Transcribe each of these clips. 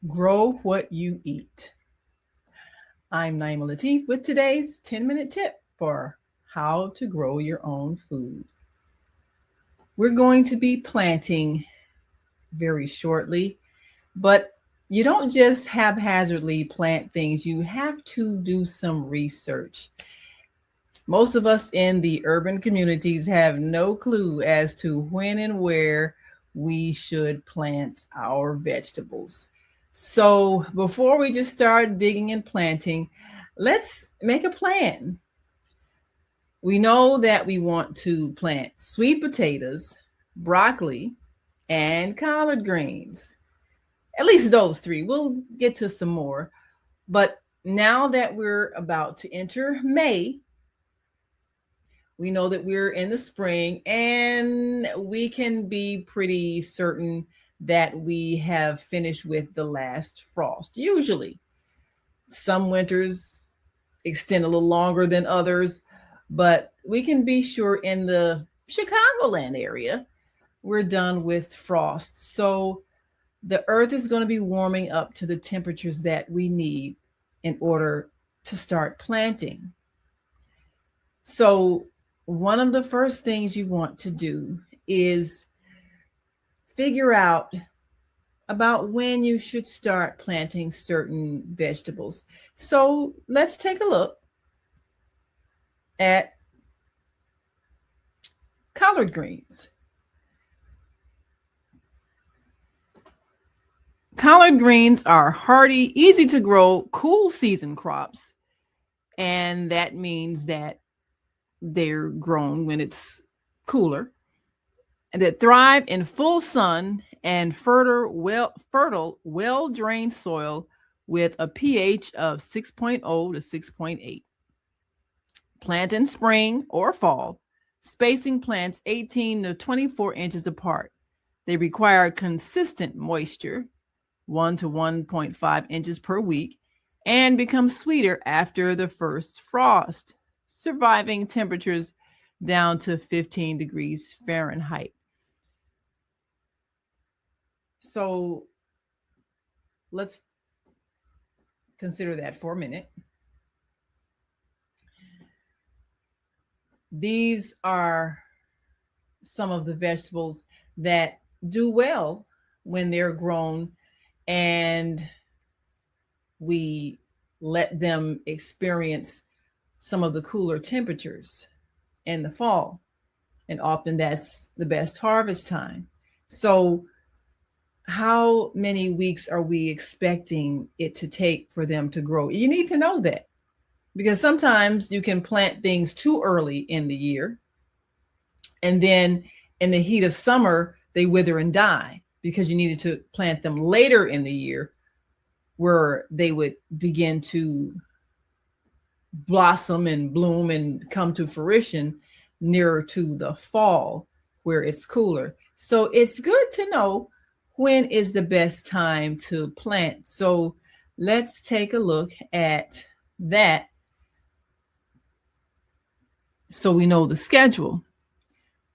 Grow what you eat. I'm Naima Latif with today's 10-minute tip for how to grow your own food. We're going to be planting very shortly, but you don't just haphazardly plant things, you have to do some research. Most of us in the urban communities have no clue as to when and where we should plant our vegetables. So, before we just start digging and planting, let's make a plan. We know that we want to plant sweet potatoes, broccoli, and collard greens. At least those three. We'll get to some more. But now that we're about to enter May, we know that we're in the spring and we can be pretty certain that we have finished with the last frost. Usually, some winters extend a little longer than others, but we can be sure in the Chicagoland area, we're done with frost. So the earth is going to be warming up to the temperatures that we need in order to start planting. So, one of the first things you want to do is figure out about when you should start planting certain vegetables. So, let's take a look at collard greens. Collard greens are hardy, easy to grow, cool season crops. And that means that they're grown when it's cooler, and that thrive in full sun and fertile, well-drained soil with a pH of 6.0 to 6.8. Plant in spring or fall, spacing plants 18 to 24 inches apart. They require consistent moisture, 1 to 1.5 inches per week, and become sweeter after the first frost, surviving temperatures down to 15 degrees Fahrenheit. So let's consider that for a minute. These are some of the vegetables that do well when they're grown and we let them experience some of the cooler temperatures in the fall. And often that's the best harvest time. So, how many weeks are we expecting it to take for them to grow? You need to know that because sometimes you can plant things too early in the year, and then in the heat of summer, they wither and die because you needed to plant them later in the year where they would begin to blossom and bloom and come to fruition nearer to the fall where it's cooler. So it's good to know when is the best time to plant. So let's take a look at that so we know the schedule.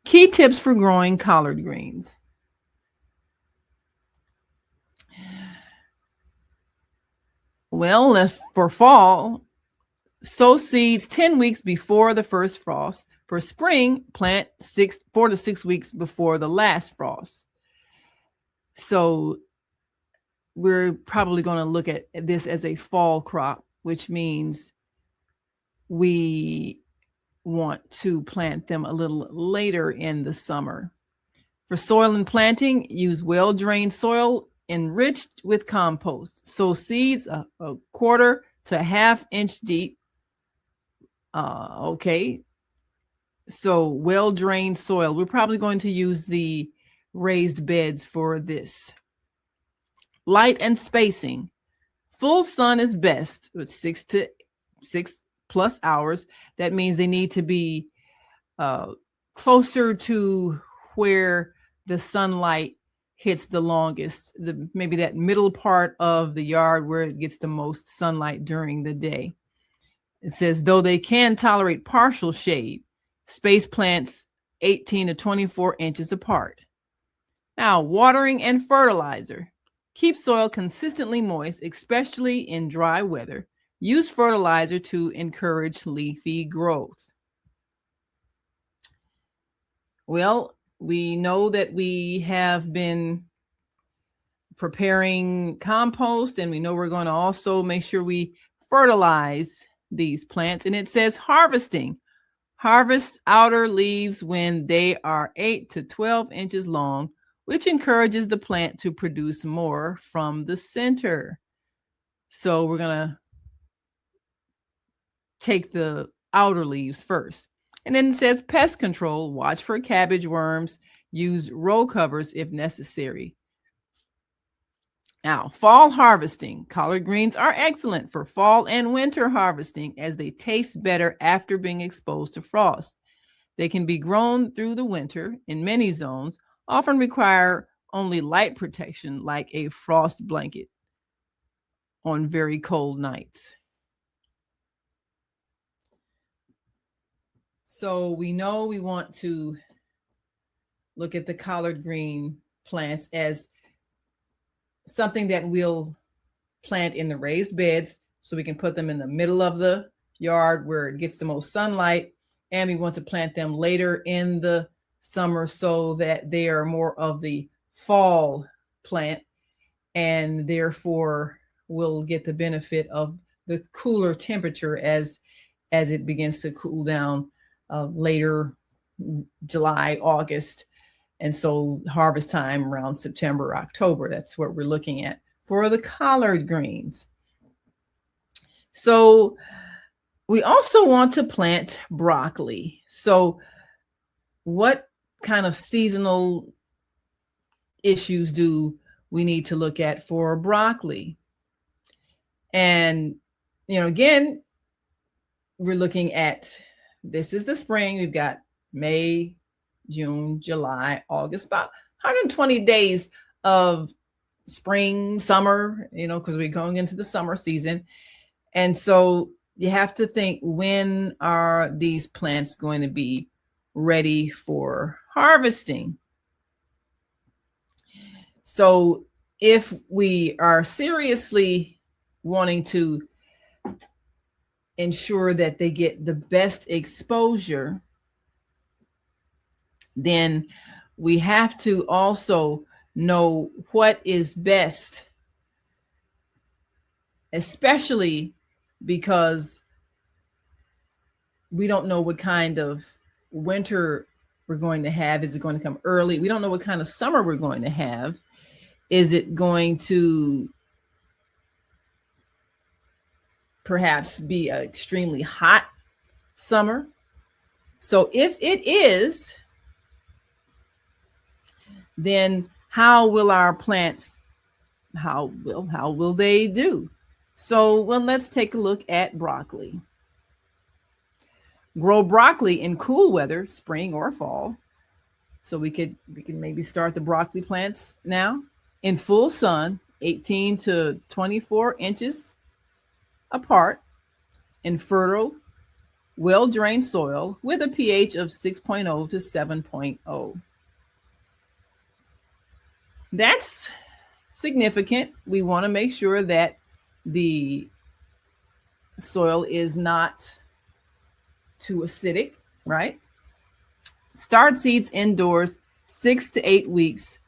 Key tips for growing collard greens. Well, for fall, sow seeds 10 weeks before the first frost. For spring, plant 4 to 6 weeks before the last frost. So we're probably going to look at this as a fall crop, which means we want to plant them a little later in the summer. For soil and planting, use well-drained soil enriched with compost. Sow seeds a quarter to a half inch deep. Okay. So well-drained soil. We're probably going to use the raised beds for this. Light and spacing. Full sun is best with 6 plus hours. That means they need to be closer to where the sunlight hits the longest, maybe that middle part of the yard where it gets the most sunlight during the day. It says, though they can tolerate partial shade, space plants 18 to 24 inches apart. Now, watering and fertilizer. Keep soil consistently moist, especially in dry weather. Use fertilizer to encourage leafy growth. Well, we know that we have been preparing compost, and we know we're going to also make sure we fertilize these plants. And it says harvesting. Harvest outer leaves when they are 8 to 12 inches long, which encourages the plant to produce more from the center. So we're going to take the outer leaves first. And then it says pest control. Watch for cabbage worms. Use row covers if necessary. Now, fall harvesting. Collard greens are excellent for fall and winter harvesting as they taste better after being exposed to frost. They can be grown through the winter in many zones, often require only light protection like a frost blanket on very cold nights. So we know we want to look at the collard green plants as something that we'll plant in the raised beds so we can put them in the middle of the yard where it gets the most sunlight. And we want to plant them later in the summer so that they are more of the fall plant and therefore will get the benefit of the cooler temperature as it begins to cool down later July, August. And so harvest time around September, October, that's what we're looking at for the collard greens. So we also want to plant broccoli. So what kind of seasonal issues do we need to look at for broccoli? And, again, we're looking at, this is the spring. We've got May, June, July, August, about 120 days of spring, summer, because we're going into the summer season. And so you have to think, when are these plants going to be ready for harvesting? So if we are seriously wanting to ensure that they get the best exposure, then we have to also know what is best, especially because we don't know what kind of winter we're going to have. Is it going to come early? We don't know what kind of summer we're going to have. Is it going to perhaps be an extremely hot summer? So if it is, then how will our plants, how will they do? So, let's take a look at broccoli. Grow broccoli in cool weather, spring or fall. So we can maybe start the broccoli plants now in full sun, 18 to 24 inches apart, in fertile, well-drained soil with a pH of 6.0 to 7.0. That's significant. We want to make sure that the soil is not too acidic, right? Start seeds indoors 6 to 8 weeks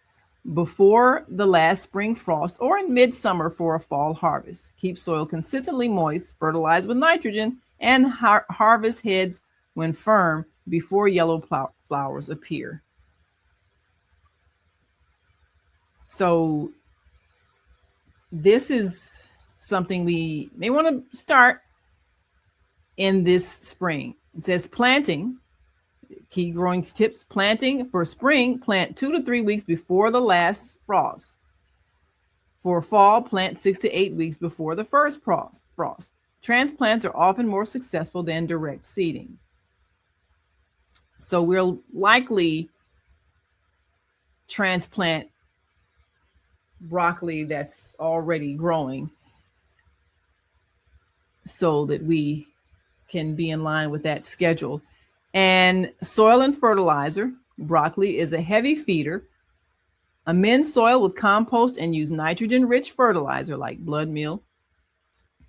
before the last spring frost or in midsummer for a fall harvest. Keep soil consistently moist, fertilize with nitrogen, and harvest heads when firm before yellow flowers appear. So this is something we may want to start in this spring. It says planting. Key growing tips: planting for spring, plant 2 to 3 weeks before the last frost. For fall, plant 6 to 8 weeks before the first frost. Transplants are often more successful than direct seeding. So we'll likely transplant broccoli that's already growing so that we can be in line with that schedule. And soil and fertilizer. Broccoli is a heavy feeder Amend soil with compost and use nitrogen-rich fertilizer like blood meal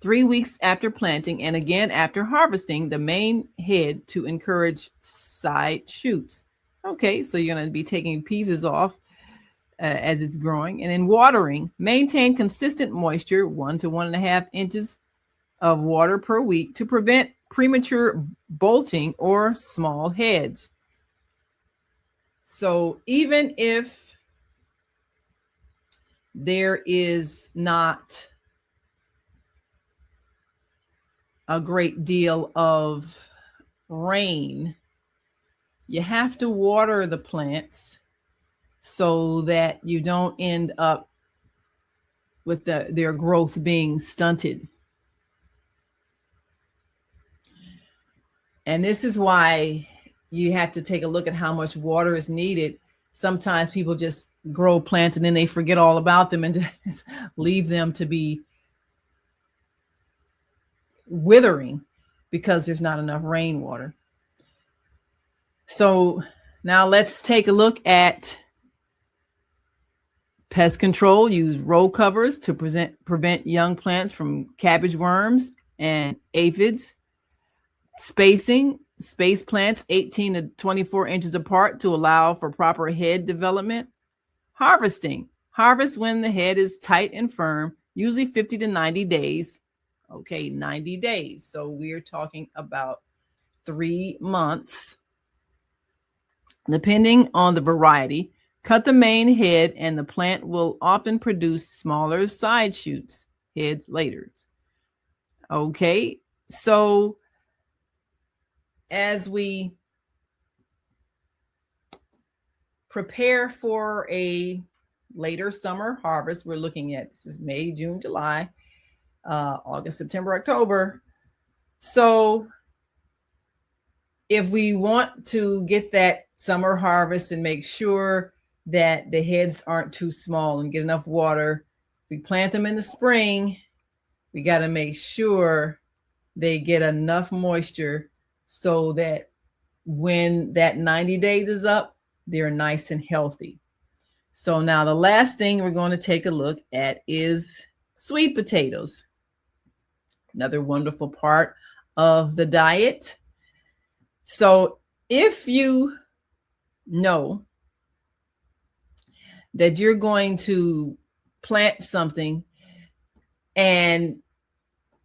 3 weeks after planting and again after harvesting the main head to encourage side shoots. Okay, so you're going to be taking pieces off as it's growing. And then watering, maintain consistent moisture, 1 to 1.5 inches of water per week to prevent premature bolting or small heads. So even if there is not a great deal of rain, you have to water the plants so that you don't end up with their growth being stunted. And this is why you have to take a look at how much water is needed. Sometimes people just grow plants and then they forget all about them and just leave them to be withering because there's not enough rainwater. So now let's take a look at pest control. Use row covers to prevent young plants from cabbage worms and aphids. Spacing, space plants 18 to 24 inches apart to allow for proper head development. Harvesting, harvest when the head is tight and firm, usually 50 to 90 days. Okay, 90 days. So we're talking about 3 months. Depending on the variety, cut the main head and the plant will often produce smaller side shoots, heads later. Okay, so as we prepare for a later summer harvest, we're looking at, this is May, June, July, August, September, October. So if we want to get that summer harvest and make sure that the heads aren't too small and get enough water, we plant them in the spring, we got to make sure they get enough moisture so that when that 90 days is up, they're nice and healthy. So now the last thing we're going to take a look at is sweet potatoes. Another wonderful part of the diet. So if you know that you're going to plant something and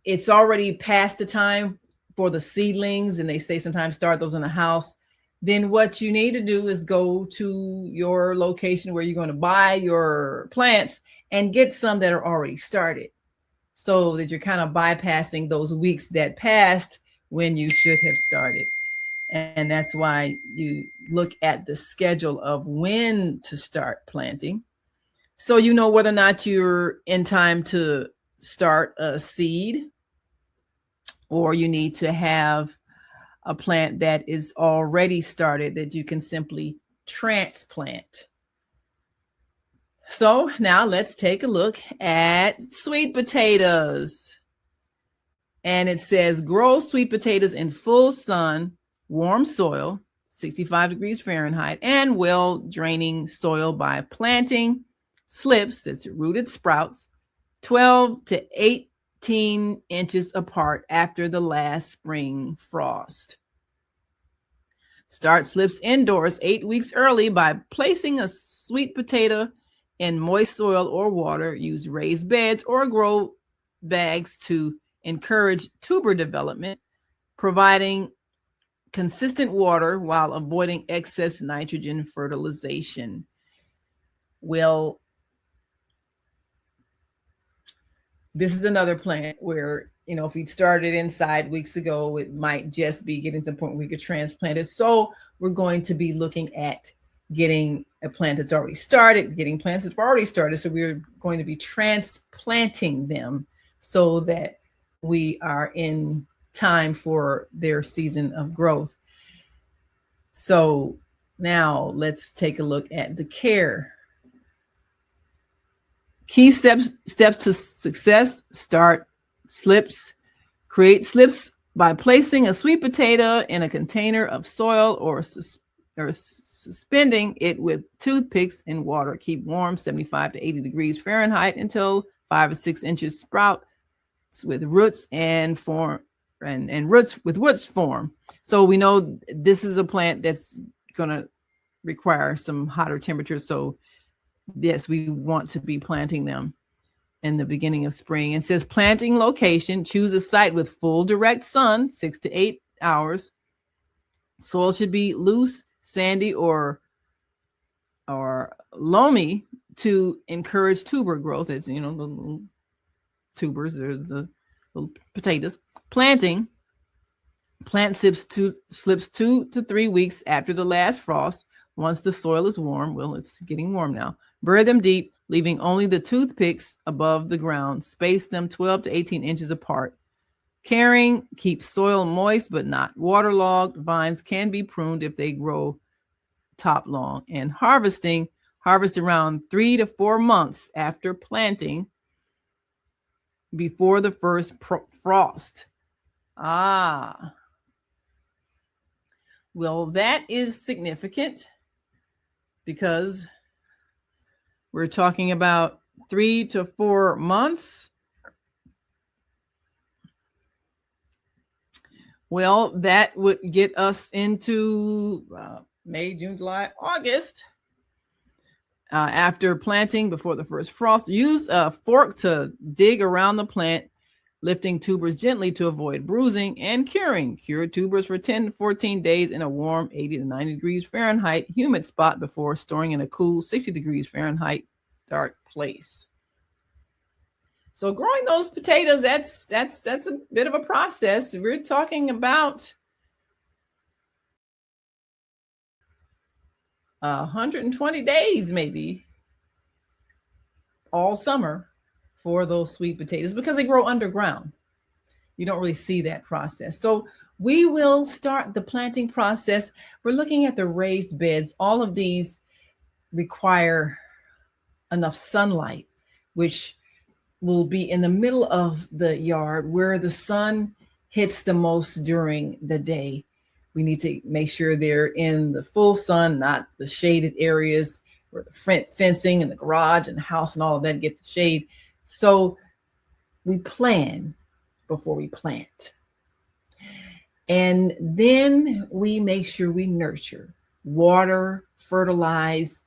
it's already past the time for the seedlings, and they say sometimes start those in the house, then what you need to do is go to your location where you're going to buy your plants and get some that are already started, so that you're kind of bypassing those weeks that passed when you should have started. And that's why you look at the schedule of when to start planting, so you know whether or not you're in time to start a seed, or you need to have a plant that is already started that you can simply transplant. So now let's take a look at sweet potatoes. And it says grow sweet potatoes in full sun, warm soil, 65 degrees Fahrenheit, and well draining soil by planting slips, that's rooted sprouts, 12 to 18 inches apart after the last spring frost. Start slips indoors 8 weeks early by placing a sweet potato in moist soil or water. Use raised beds or grow bags to encourage tuber development, providing consistent water while avoiding excess nitrogen fertilization. Well, this is another plant where, you know, if we started inside weeks ago, it might just be getting to the point where we could transplant it. So we're going to be looking at getting a plant that's already started, getting plants that have already started. So we're going to be transplanting them so that we are in time for their season of growth. So now let's take a look at the care. Key steps to success: start slips. Create slips by placing a sweet potato in a container of soil or suspending it with toothpicks in water. Keep warm, 75 to 80 degrees Fahrenheit, until 5 or 6 inches sprout with roots and form and roots form. So we know this is a plant that's going to require some hotter temperatures. So yes, we want to be planting them in the beginning of spring. It says planting location, choose a site with full direct sun, 6 to 8 hours. Soil should be loose, sandy, or loamy to encourage tuber growth. As you know, the little tubers, or the little potatoes. Planting. Plant slips 2 to 3 weeks after the last frost. Once the soil is warm, well, it's getting warm now. Bury them deep, leaving only the toothpicks above the ground. Space them 12 to 18 inches apart. Caring, keep soil moist but not waterlogged. Vines can be pruned if they grow top long. And harvest around 3 to 4 months after planting, before the first frost. Well, that is significant because we're talking about 3 to 4 months. Well, that would get us into May, June, July, August. After planting, before the first frost, use a fork to dig around the plant, lifting tubers gently to avoid bruising, and curing. Cure tubers for 10 to 14 days in a warm 80 to 90 degrees Fahrenheit humid spot before storing in a cool 60 degrees Fahrenheit dark place. So growing those potatoes, that's a bit of a process. We're talking about 120 days, maybe all summer, for those sweet potatoes, because they grow underground. You don't really see that process. So we will start the planting process. We're looking at the raised beds. All of these require enough sunlight, which will be in the middle of the yard where the sun hits the most during the day. We need to make sure they're in the full sun, not the shaded areas where the fencing and the garage and the house and all of that get the shade. So we plan before we plant. And then we make sure we nurture, water, fertilize,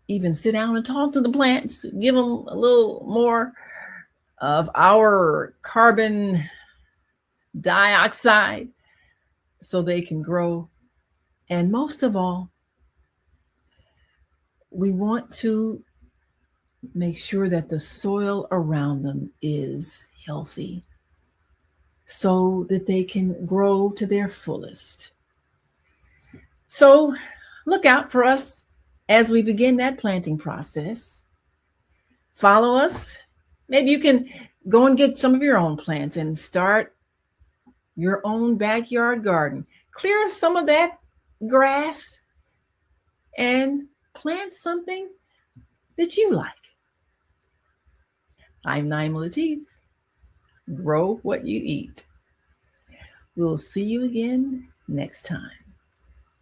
even sit down and talk to the plants, give them a little more of our carbon dioxide so they can grow. And most of all, we want to make sure that the soil around them is healthy so that they can grow to their fullest. So look out for us as we begin that planting process. Follow us. Maybe you can go and get some of your own plants and start your own backyard garden. Clear some of that grass and plant something that you like. I'm Naima Latif. Grow what you eat. We'll see you again next time.